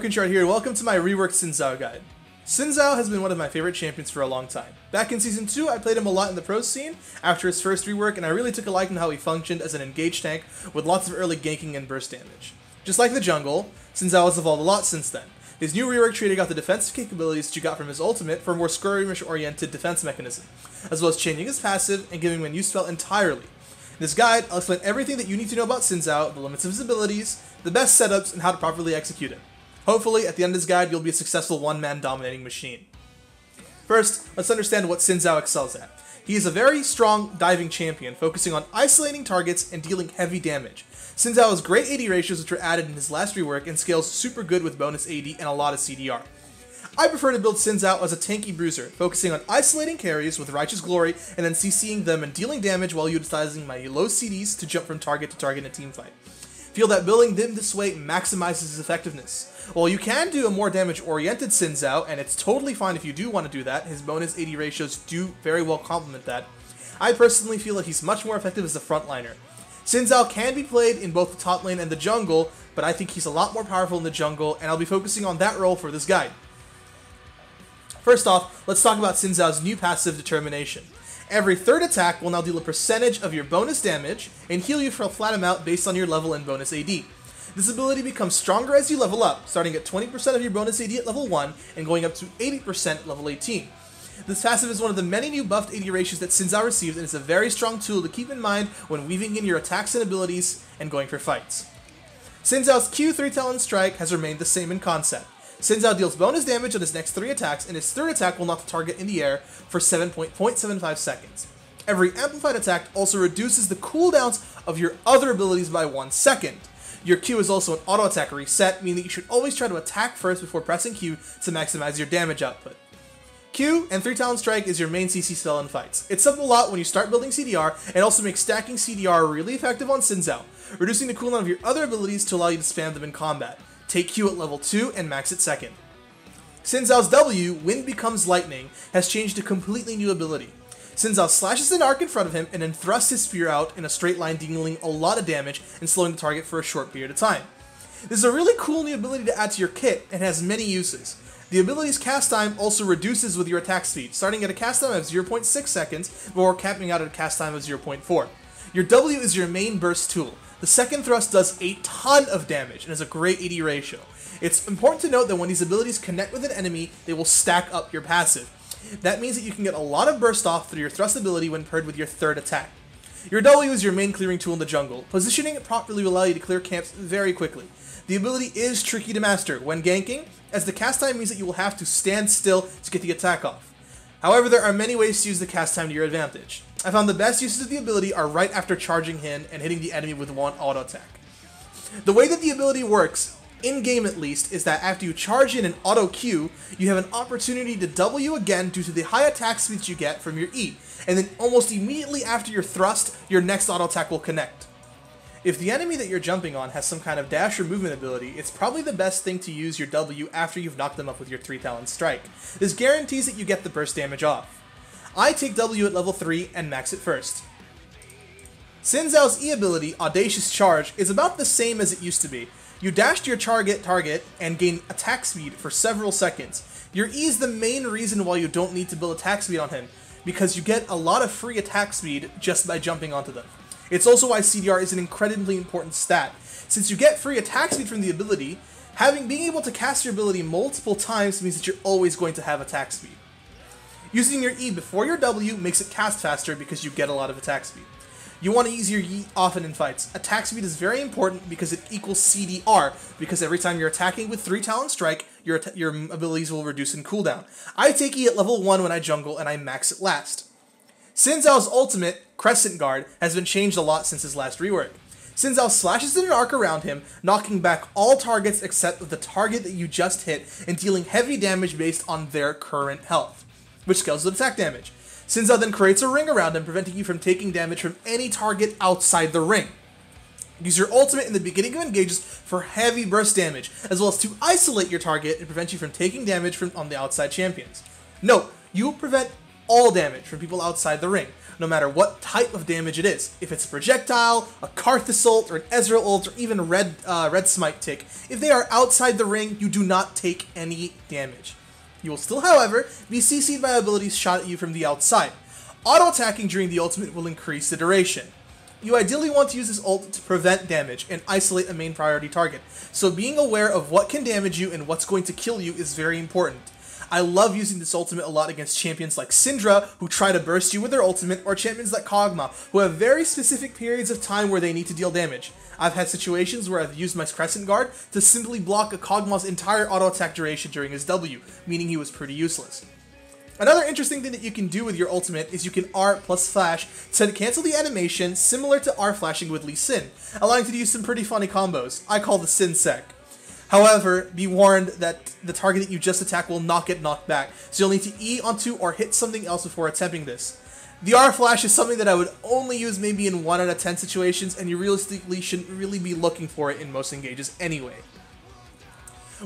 Brokenshard here, and welcome to my reworked Xin Zhao guide. Xin Zhao has been one of my favorite champions for a long time. Back in Season 2, I played him a lot in the pro scene after his first rework, and I really took a liking to how he functioned as an engaged tank with lots of early ganking and burst damage. Just like the jungle, Xin Zhao has evolved a lot since then. His new rework trading out the defensive capabilities that you got from his ultimate for a more skirmish-oriented defense mechanism, as well as changing his passive and giving him a new spell entirely. In this guide, I'll explain everything that you need to know about Xin Zhao, the limits of his abilities, the best setups, and how to properly execute it. Hopefully, at the end of this guide, you'll be a successful one-man dominating machine. First, let's understand what Xin Zhao excels at. He is a very strong diving champion, focusing on isolating targets and dealing heavy damage. Xin Zhao has great AD ratios which were added in his last rework and scales super good with bonus AD and a lot of CDR. I prefer to build Xin Zhao as a tanky bruiser, focusing on isolating carries with Righteous Glory and then CCing them and dealing damage while utilizing my low CDs to jump from target to target in a teamfight. Feel that building them this way maximizes his effectiveness. While you can do a more damage-oriented Xin Zhao, and it's totally fine if you do want to do that, his bonus AD ratios do very well complement that, I personally feel that he's much more effective as a frontliner. Xin Zhao can be played in both the top lane and the jungle, but I think he's a lot more powerful in the jungle, and I'll be focusing on that role for this guide. First off, let's talk about Xin Zhao's new passive Determination. Every third attack will now deal a percentage of your bonus damage and heal you for a flat amount based on your level and bonus AD. This ability becomes stronger as you level up, starting at 20% of your bonus AD at level 1 and going up to 80% at level 18. This passive is one of the many new buffed AD ratios that Xin Zhao received, and it's a very strong tool to keep in mind when weaving in your attacks and abilities and going for fights. Xin Zhao's Q 3-Talon Strike has remained the same in concept. Xin Zhao deals bonus damage on his next 3 attacks, and his third attack will knock the target in the air for 7.75 seconds. Every amplified attack also reduces the cooldowns of your other abilities by 1 second. Your Q is also an auto-attack reset, meaning that you should always try to attack first before pressing Q to maximize your damage output. Q and 3-Talon Strike is your main CC spell in fights. It's up a lot when you start building CDR, and also makes stacking CDR really effective on Xin Zhao, reducing the cooldown of your other abilities to allow you to spam them in combat. Take Q at level 2 and max it second. Xin Zhao's W, Wind Becomes Lightning, has changed a completely new ability. Xin Zhao slashes an arc in front of him and then thrusts his spear out in a straight line, dealing a lot of damage and slowing the target for a short period of time. This is a really cool new ability to add to your kit and has many uses. The ability's cast time also reduces with your attack speed, starting at a cast time of 0.6 seconds before capping out at a cast time of 0.4. Your W is your main burst tool. The second thrust does a ton of damage and has a great AD ratio. It's important to note that when these abilities connect with an enemy, they will stack up your passive. That means that you can get a lot of burst off through your thrust ability when paired with your third attack. Your W is your main clearing tool in the jungle. Positioning it properly will allow you to clear camps very quickly. The ability is tricky to master when ganking, as the cast time means that you will have to stand still to get the attack off. However, there are many ways to use the cast time to your advantage. I found the best uses of the ability are right after charging in and hitting the enemy with one auto attack. The way that the ability works, in-game at least, is that after you charge in an auto Q, you have an opportunity to W again due to the high attack speeds you get from your E, and then almost immediately after your thrust, your next auto attack will connect. If the enemy that you're jumping on has some kind of dash or movement ability, it's probably the best thing to use your W after you've knocked them up with your 3-Talon Strike. This guarantees that you get the burst damage off. I take W at level 3 and max it first. Xin Zhao's E ability, Audacious Charge, is about the same as it used to be. You dash to your target and gain attack speed for several seconds. Your E is the main reason why you don't need to build attack speed on him, because you get a lot of free attack speed just by jumping onto them. It's also why CDR is an incredibly important stat. Since you get free attack speed from the ability, being able to cast your ability multiple times means that you're always going to have attack speed. Using your E before your W makes it cast faster because you get a lot of attack speed. You want to use your E often in fights. Attack speed is very important because it equals CDR, because every time you're attacking with 3-Talon Strike, your abilities will reduce in cooldown. I take E at level 1 when I jungle, and I max it last. Xin Zhao's ultimate, Crescent Guard, has been changed a lot since his last rework. Xin Zhao slashes in an arc around him, knocking back all targets except the target that you just hit, and dealing heavy damage based on their current health, which scales with attack damage. Xin Zhao then creates a ring around him, preventing you from taking damage from any target outside the ring. Use your ultimate in the beginning of engages for heavy burst damage, as well as to isolate your target and prevent you from taking damage on the outside champions. Note, you will prevent all damage from people outside the ring, no matter what type of damage it is. If it's a projectile, a Karthus ult, or an Ezreal ult, or even red smite tick, if they are outside the ring, you do not take any damage. You will still, however, be CC'd by abilities shot at you from the outside. Auto-attacking during the ultimate will increase the duration. You ideally want to use this ult to prevent damage and isolate a main priority target, so being aware of what can damage you and what's going to kill you is very important. I love using this ultimate a lot against champions like Syndra, who try to burst you with their ultimate, or champions like Kog'Maw, who have very specific periods of time where they need to deal damage. I've had situations where I've used my Crescent Guard to simply block a Kog'Maw's entire auto-attack duration during his W, meaning he was pretty useless. Another interesting thing that you can do with your ultimate is you can R plus flash to cancel the animation similar to R flashing with Lee Sin, allowing you to use some pretty funny combos. I call the Sin Sec. However, be warned that the target that you just attacked will not get knocked back, so you'll need to E onto or hit something else before attempting this. The R flash is something that I would only use maybe in 1 out of 10 situations, and you realistically shouldn't really be looking for it in most engages anyway.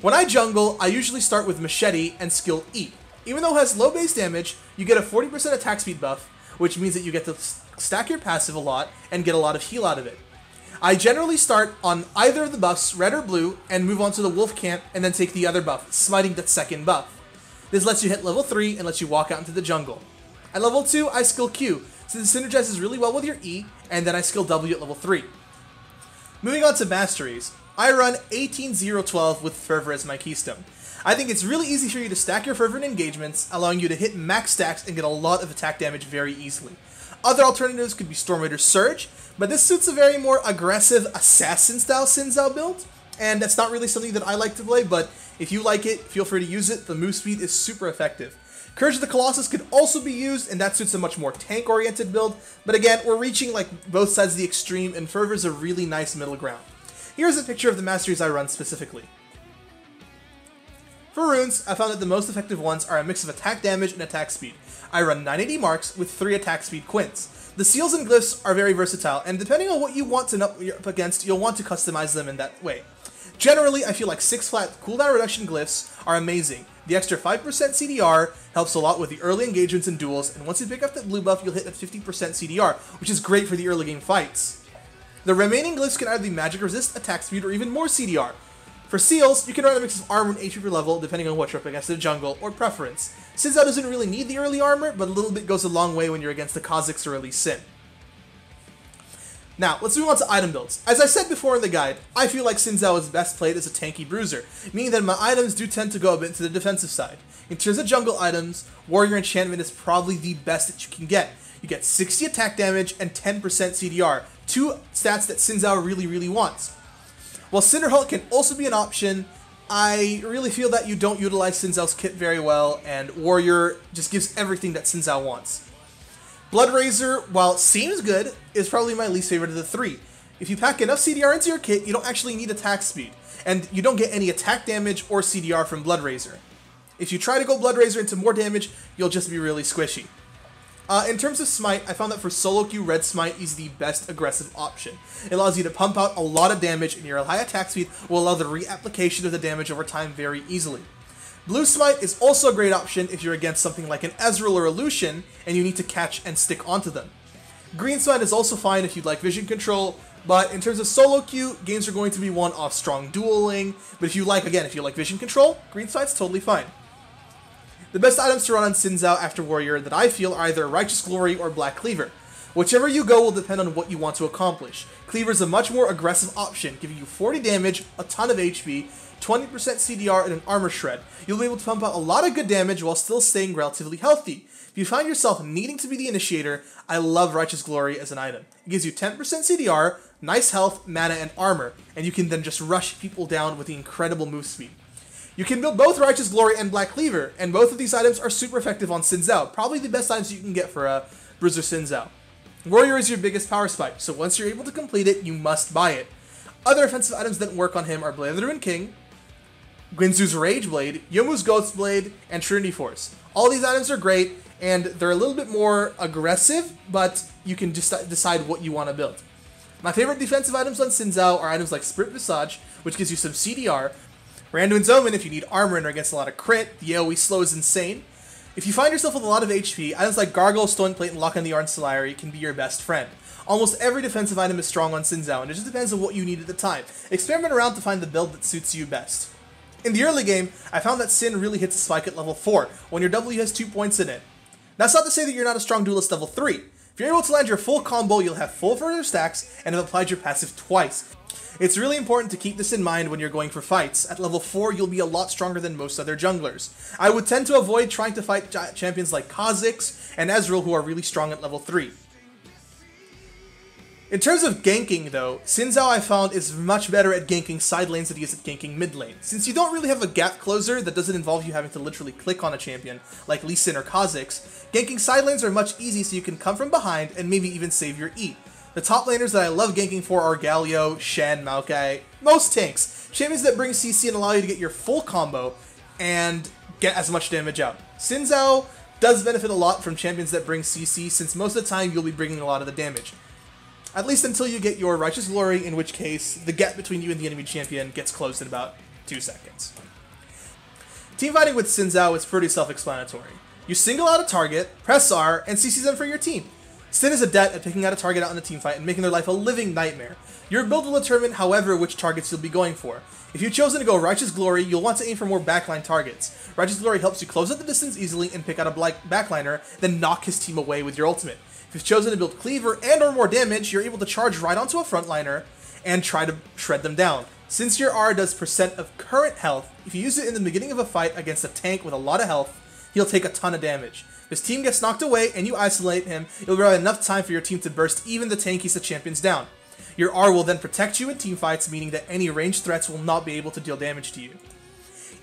When I jungle, I usually start with Machete and skill E. Even though it has low base damage, you get a 40% attack speed buff, which means that you get to stack your passive a lot and get a lot of heal out of it. I generally start on either of the buffs, red or blue, and move on to the wolf camp and then take the other buff, smiting that second buff. This lets you hit level 3 and lets you walk out into the jungle. At level 2, I skill Q, since it synergizes really well with your E, and then I skill W at level 3. Moving on to masteries, I run 18-0-12 with Fervor as my keystone. I think it's really easy for you to stack your Fervor in engagements, allowing you to hit max stacks and get a lot of attack damage very easily. Other alternatives could be Storm Raider Surge, but this suits a very more aggressive assassin-style Xin Zhao build, and that's not really something that I like to play, but if you like it, feel free to use it. The move speed is super effective. Courage of the Colossus could also be used, and that suits a much more tank-oriented build, but again, we're reaching like both sides of the extreme, and Fervor is a really nice middle ground. Here's a picture of the masteries I run specifically. For runes, I found that the most effective ones are a mix of attack damage and attack speed. I run 980 marks with 3 attack speed quints. The seals and glyphs are very versatile, and depending on what you want to up against, you'll want to customize them in that way. Generally, I feel like 6 flat cooldown reduction glyphs are amazing. The extra 5% CDR helps a lot with the early engagements and duels, and once you pick up that blue buff, you'll hit at 50% CDR, which is great for the early game fights. The remaining glyphs can either be magic resist, attack speed, or even more CDR. For seals, you can run a mix of armor and HP per level, depending on what you're up against in the jungle, or preference. Xin Zhao doesn't really need the early armor, but a little bit goes a long way when you're against the Kha'Zix or Lee Sin. Now, let's move on to item builds. As I said before in the guide, I feel like Xin Zhao is best played as a tanky bruiser, meaning that my items do tend to go a bit to the defensive side. In terms of jungle items, Warrior Enchantment is probably the best that you can get. You get 60 attack damage and 10% CDR, 2 stats that Xin Zhao really wants. While Cinderhulk can also be an option, I really feel that you don't utilize Xin Zhao's kit very well, and Warrior just gives everything that Xin Zhao wants. Bloodrazor, while it seems good, is probably my least favorite of the 3. If you pack enough CDR into your kit, you don't actually need attack speed, and you don't get any attack damage or CDR from Bloodrazor. If you try to go Bloodrazor into more damage, you'll just be really squishy. In terms of Smite, I found that for solo queue, Red Smite is the best aggressive option. It allows you to pump out a lot of damage, and your high attack speed will allow the reapplication of the damage over time very easily. Blue Smite is also a great option if you're against something like an Ezreal or a Lucian, and you need to catch and stick onto them. Green Smite is also fine if you'd like vision control, but in terms of solo queue, games are going to be won off strong dueling, but if you like vision control, Green Smite's totally fine. The best items to run on Xin Zhao after Warrior that I feel are either Righteous Glory or Black Cleaver. Whichever you go will depend on what you want to accomplish. Cleaver is a much more aggressive option, giving you 40 damage, a ton of HP, 20% CDR, and an armor shred. You'll be able to pump out a lot of good damage while still staying relatively healthy. If you find yourself needing to be the initiator, I love Righteous Glory as an item. It gives you 10% CDR, nice health, mana, and armor, and you can then just rush people down with the incredible move speed. You can build both Righteous Glory and Black Cleaver, and both of these items are super effective on Xin Zhao, probably the best items you can get for a Bruiser Xin Zhao. Warrior is your biggest power spike, so once you're able to complete it, you must buy it. Other offensive items that work on him are Blade of the Ruined King, Guinsoo's Rage Blade, Youmuu's Ghost Blade, and Trinity Force. All these items are great, and they're a little bit more aggressive, but you can just decide what you want to build. My favorite defensive items on Xin Zhao are items like Spirit Visage, which gives you some CDR, Randuin's Omen if you need armor and are against a lot of crit, the AoE slow is insane, If you find yourself with a lot of HP, items like Gargle, Stone Plate, and Lock on the Ancillary can be your best friend. Almost every defensive item is strong on Xin Zhao, and it just depends on what you need at the time. Experiment around to find the build that suits you best. In the early game, I found that Xin really hits a spike at level 4, when your W has 2 points in it. That's not to say that you're not a strong duelist level 3. If you're able to land your full combo, you'll have full further stacks, and have applied your passive twice. It's really important to keep this in mind when you're going for fights. At level 4, you'll be a lot stronger than most other junglers. I would tend to avoid trying to fight champions like Kha'Zix and Ezreal, who are really strong at level 3. In terms of ganking though, Xin Zhao I found is much better at ganking side lanes than he is at ganking mid lane. Since you don't really have a gap closer that doesn't involve you having to literally click on a champion like Lee Sin or Kha'Zix, ganking side lanes are much easy so you can come from behind and maybe even save your E. The top laners that I love ganking for are Galio, Shen, Maokai, most tanks. Champions that bring CC and allow you to get your full combo and get as much damage out. Xin Zhao does benefit a lot from champions that bring CC since most of the time you'll be bringing a lot of the damage. At least until you get your Righteous Glory, in which case the gap between you and the enemy champion gets closed in about 2 seconds. Teamfighting with Xin Zhao is pretty self-explanatory. You single out a target, press R, and CC them for your team. Xin is adept at picking out a target out in a teamfight and making their life a living nightmare. Your build will determine, however, which targets you'll be going for. If you've chosen to go Righteous Glory, you'll want to aim for more backline targets. Righteous Glory helps you close out the distance easily and pick out a backliner, then knock his team away with your ultimate. If you've chosen to build Cleaver and or more damage, you're able to charge right onto a frontliner and try to shred them down. Since your R does percent of current health, if you use it in the beginning of a fight against a tank with a lot of health, he'll take a ton of damage. If his team gets knocked away and you isolate him, you'll have enough time for your team to burst even the tankiest of champions down. Your R will then protect you in teamfights, meaning that any ranged threats will not be able to deal damage to you.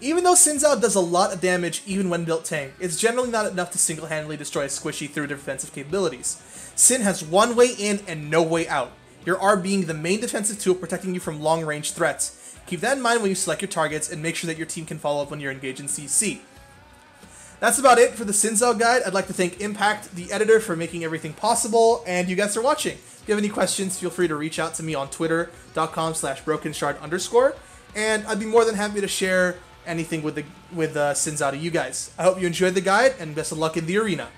Even though Xin Zhao does a lot of damage even when built tank, it's generally not enough to single-handedly destroy a squishy through defensive capabilities. Xin has one way in and no way out, your R being the main defensive tool protecting you from long-range threats. Keep that in mind when you select your targets and make sure that your team can follow up when you're engaged in CC. That's about it for the Xin Zhao guide. I'd like to thank Impact, the editor, for making everything possible, and you guys for watching. If you have any questions, feel free to reach out to me on twitter.com/brokenshard_, and I'd be more than happy to share anything with Xin Zhao to you guys. I hope you enjoyed the guide, and best of luck in the arena.